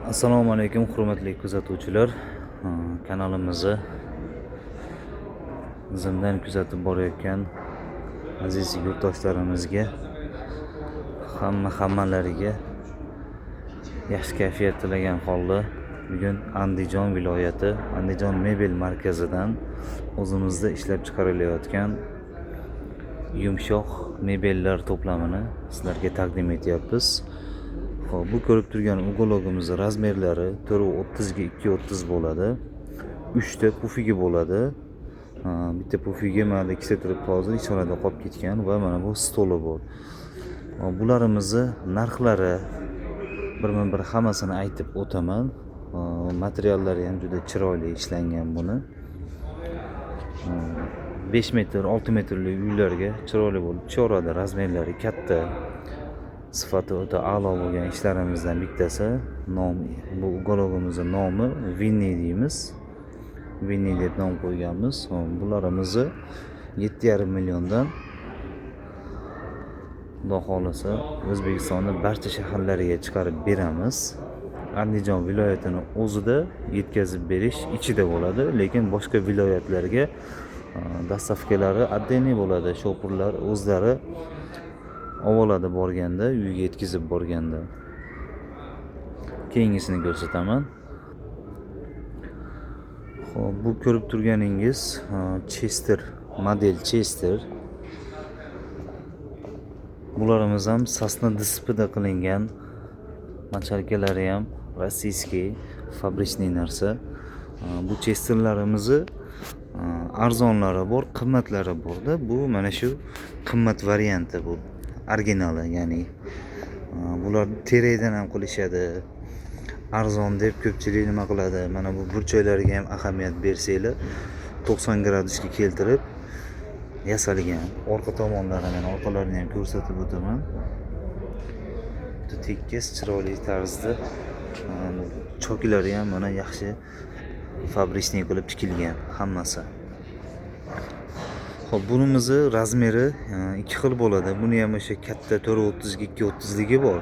Assalomu alaykum hurmatli kuzatuvchilar. Kanalimizni zimdan kuzatib borayotgan aziz yurtdoshlarimizga hammalariga yaxshi kayfiyat tilagan holda bugun Andijon viloyati Andijon mebel markazidan o'zimizda ishlab chiqarilayotgan yumshoq mebellar to'plamini sizlarga taqdim etyapmiz. Bu ko'rib turgan ukologimiz razmerlari 4.30 ga 2.30 bo'ladi. 3 ta pufigi bo'ladi. Bitta pufigi mana ikkita turibdi hozir ishxonada qolib ketgan va mana bu stoli bor. Bularimizni narxlari birma-bir hammasini aytib o'taman. Materiallari ham juda chiroyli ishlangan buni. 5 metr, 6 metrli uylarga chiroyli bo'lib tushadi. Razmerlari katta. Sifati o'ta a'lo bo'lgan ishlarimizdan bittasi. Bu ukologimizning nomi Vinni deymiz. Vinni deb nom qo'yganmiz. Bularimizni 7,5 milliondan Xudo xolasa O'zbekistonning barcha shaharlariga chiqarib beramiz. Andijon viloyatini o'zida yetkazib berish ichida bo'ladi, lekin boshqa viloyatlarga dastavkalari отдельный bo'ladi. Shopurlar o'zlari oladi borganda, uyga yetkazib borganda. Keyingisini ko'rsataman. Xo'p, bu ko'rib turganingiz Chester, model Chester. Bularimiz ham sasna displeyda qilingan. Machalkalari ham rossiyskiy, fabrichniy narsa. Bu Chesterlarimizni arzonlari bor, qimmatlari bor-da. Bu mana shu qimmat varianti bu. Originali, ya'ni bular terekdan ham qilishadi. Arzon deb ko'pchilik nima qiladi? Mana bu burchaklariga ham ahamiyat bersanglar, 90 gradusga keltirib yasalgan. Orqa tomonlari, mana orqalarini ham ko'rsatib o'taman. Tekis, chiroyli tarzda chokilari ham mana yaxshi fabrichniy qilib tikilgan hammasi. Xo'p, bunimizni razmeri ikki xil bo'ladi. Buni ham o'sha katta 4.30 ga 2.30 ligi bor.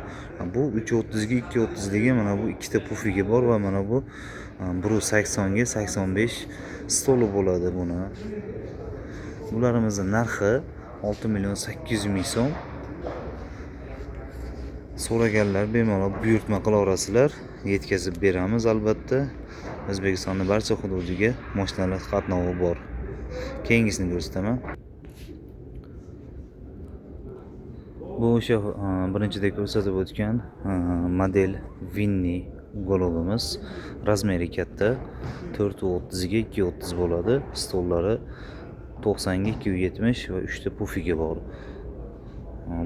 Bu 3.30 ga 2.30 ligi, mana bu ikkita pufigi bor va mana bu 1.80 ga 85 stoli bo'ladi buni. Bularimizni narxi 6.800.000 so'm. So'raganlar bemalol buyurtma qilaverasizlar, yetkazib beramiz albatta. O'zbekistonning barcha hududiga mashinalar qatnovi bor. Keyingisini ko'rsataman. Bu o'sha birinchida ko'rsatib o'tgan model Vinni ukologimiz. Razmeri katta, 4.30 ga 2.30 bo'ladi. Stollari 90 ga 270 va 3 ta pufigi bor.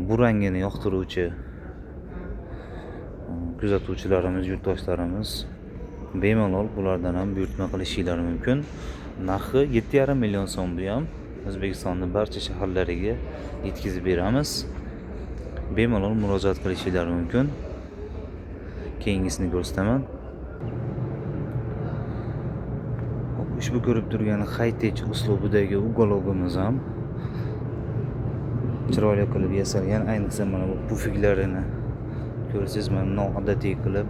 Bu rangini yoqtiruvchi kuzatuvchilarimiz, yurtdoshlarimiz bemalol bulardan ham buyurtma qilishingiz mumkin. Narxi 7,5 million so'm bu ham. O'zbekistonning barcha shaharlariga yetkazib beramiz. Bemalol murojaat qilishingiz mumkin. Keyingisini ko'rsataman. Ushbu ko'rib turgan high-tech uslubidagi ukologimiz ham chiroyli qilib yasalgan. Ayniqsa mana bu pufiklarini ko'rsangiz, mana noodatiy qilib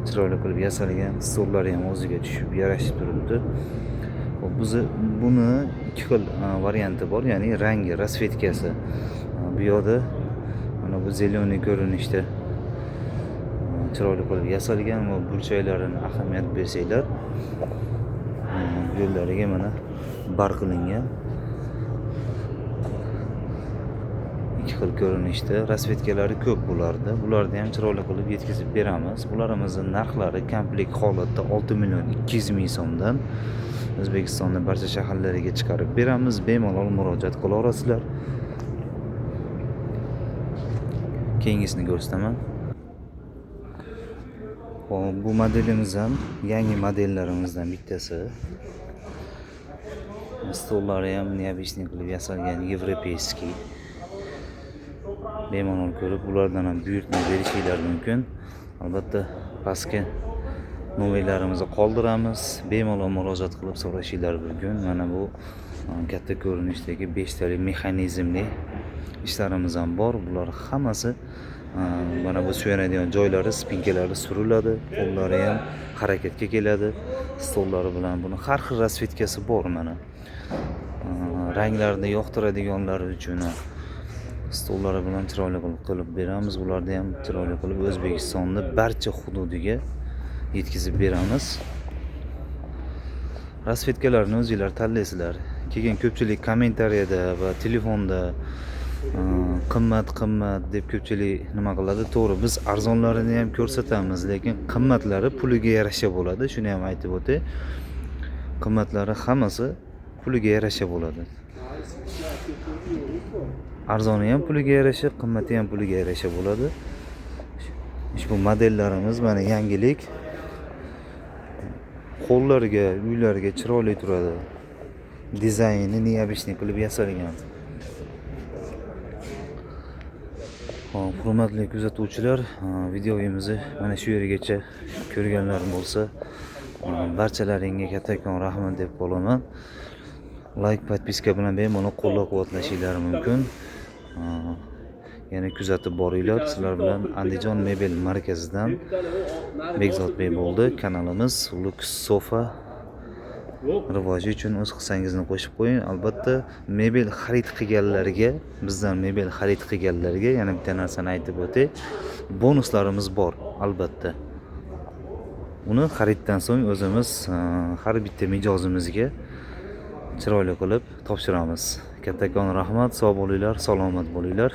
chiroyli qilib yasalgan. Stollari ham o'ziga tushib yarashib turibdi. Biz buni ikki xil varianti bor, ya'ni rangi, rasvetkasi. Bu yoqda mana bu zeleniy ko'rinishda chiroyli qilib yasalgan va burchaklarini ahamiyat bersanglar, yo'llariga mana bar qilingan. Ikki xil ko'rinishda rasvetkalari ko'p bo'lardi. Bularni ham chiroyli qilib yetkazib beramiz. Bularimizni narxlari komplekt holatda 6.200.000 so'mdan O'zbekistonning barcha shaharlariga chiqarib beramiz. Bemalol murojaat qilaverasizlar. Keyingisini ko'rsataman. Bu modelimiz ham yangi modellarimizdan bittasi. Stollari ham neobычный qilib yasalgan, yevropeyskiy. Bemalol ko'rib, ulardan ham buyurtma berishingiz mumkin. Albatta, pastga nomerlarimizni qoldiramiz. Bemalol murojaat qilib so'rashingiz mumkin. Mana bu katta ko'rinishdagi 5 tali mexanizmli ishlarimiz ham bor. Bular hammasi Mana bu suyanadigan joylari, spinkalari suriladi, qo'llari ham harakatga keladi. Stollari bilan buni har xil rasvetkasi bor mana. Ranglarni yoqtiradiganlar uchun stollari bilan chiroyli qilib beramiz. Ularni ham chiroyli qilib O'zbekistonning barcha hududiga yetkazib beramiz. Rasvetkalarni o'zingizlar tanlaysizlar. Keyin ko'pchilik kommentariyada va telefonda qimmat deb ko'pchilik nima qiladi? To'g'ri, biz arzonlarini ham ko'rsatamiz, lekin qimmatlari puliga yarasha bo'ladi. Shuni ham aytib o'tay. Qimmatlari hammasi puliga yarasha bo'ladi. Arzoni ham puliga yarasha, qimmati ham puliga yarasha bo'ladi. Ushbu modellarimiz mana yangilik. Qo'llarga, uylarga chiroyli turadi. Dizaynini neobычный qilib yasalgan. Hop, hurmatli kuzatuvchilar, videomizni mana shu yergacha ko'rganlar bo'lsa, barchalaringga kattakon rahmat deb qolaman. Like, podpiska bilan bemalol qo'llab-quvvatlashinglar mumkin. Yana kuzatib boringlar. Sizlar bilan Andijon mebel markazidan Bekzodbek bo'ldi. Kanalimiz Lux Sofa rivoji uchun o'z hissangizni qo'shib qo'ying. Albatta, mebel xarid qilganlarga, bizdan mebel xarid qilganlarga yana bitta narsani aytib o'tay. Bonuslarimiz bor, albatta. Uni xariddan so'ng o'zimiz har bitta mijozimizga chiroyli qilib topshiramiz. Kattakon rahmat, sog' bo'linglar, salomat bo'linglar.